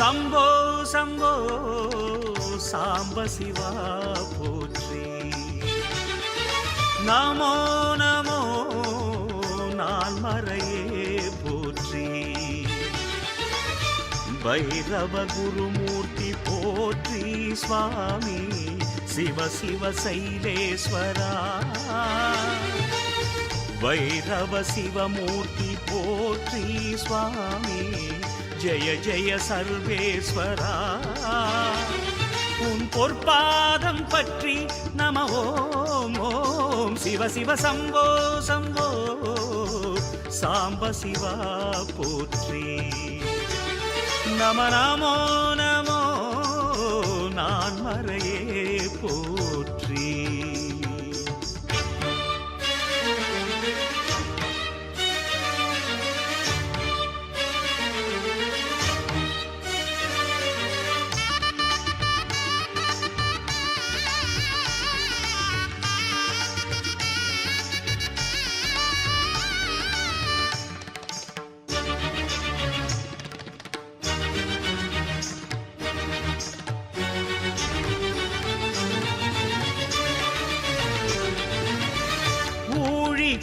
சம்போ சம்போ சாம்ப சிவா போற்றி, நமோ நமோ நான் மறையே போற்றி, பைரவ குருமூர்த்தி போற்றி சுவாமி சிவ சிவ சைலேஸ்வரா, வைரவ சிவமூர்த்தி போற்றி சுவாமி ஜெய ஜெய சர்வேஸ்வரா, உன் பொற்பாதம் பற்றி நம ஓம் ஓம் சிவ சிவ சம்போ சம்போ சாம்ப சிவா போற்றி, நம நமோ நமோ நான் மறையே போற்றி.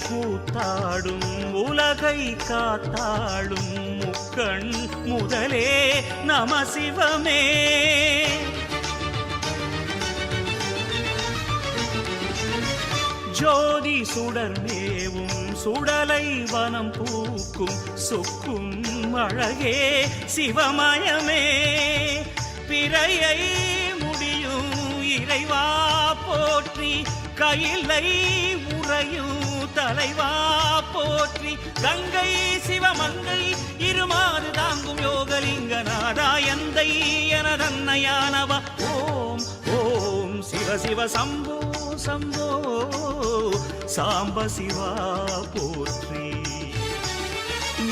கூத்தாடும் உலகை காத்தாடும் முக்கண் முதலே நம சிவமே, ஜோதி சுடர்மேவும் சுடலை வனம் பூக்கும் சொக்கும் அழகே சிவமயமே, பிறையை முடியும் இறைவா போற்றி, கையிலை உறையும் தலைவா போற்றி, கங்கை சிவமங்கை இருமாறு தாங்கும் யோகலிங்க நாதா எந்தை எனதன்னையானவா, ஓம் ஓம் சிவ சிவ சம்போ சம்போ சாம்ப சிவா போற்றி,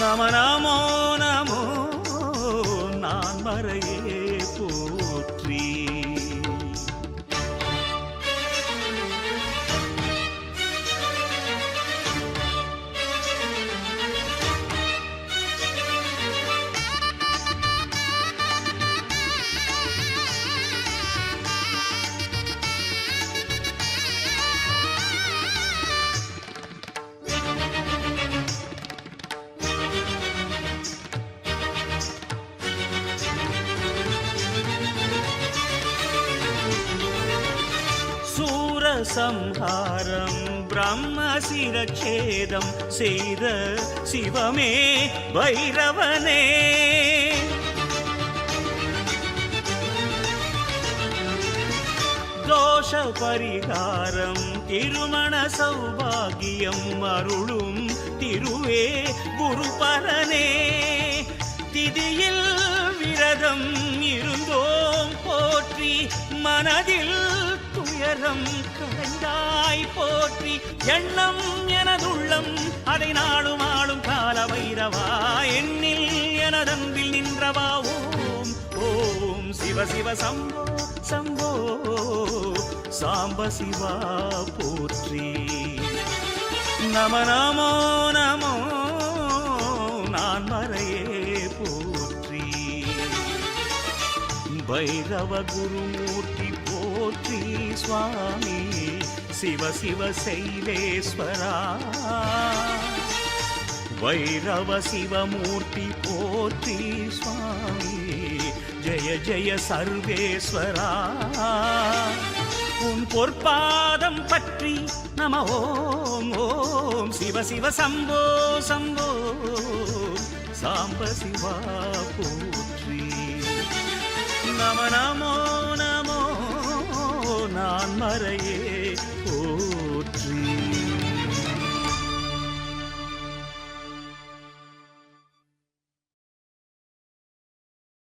நம நமோ நமோ நான் மறையே போற்றி. சம்ஹாரம் பிரம்ம சிரச்சேதம் செய்த சிவமே பைரவனே, தோஷ பரிகாரம் திருமண சௌபாகியம் அருளும் திருவே குருபரனே, திதியில் விரதம் இருந்தோம் போற்றி, மனதில் துயரம் களைந்தாய் போற்றி, எண்ணம் எனதுள்ளம் அதை நாளும் ஆளும் கால வைரவா, எண்ணில் எனதன்பில் நின்றவா, ஓம் ஓம் சிவ சிவ சம்போ சம்போ சாம்ப சிவா போற்றி, நம நமோ நமோ நான் மறையே போற்றி, பைரவ குருமூர்த்தி போற்றி சுவாமி சிவ சிவ சைலேஸ்வரா, வைரவ சிவமூர்த்தி போற்றி சுவாமி ஜெய ஜெய சர்வேஸ்வரா, உன் பொற்பாதம் பற்றி நம ஓம் ஓம் சிவ சிவ சம்போ சம்போ சாம்ப சிவா போற்றி, நம நமோ நமோ நான் மறையே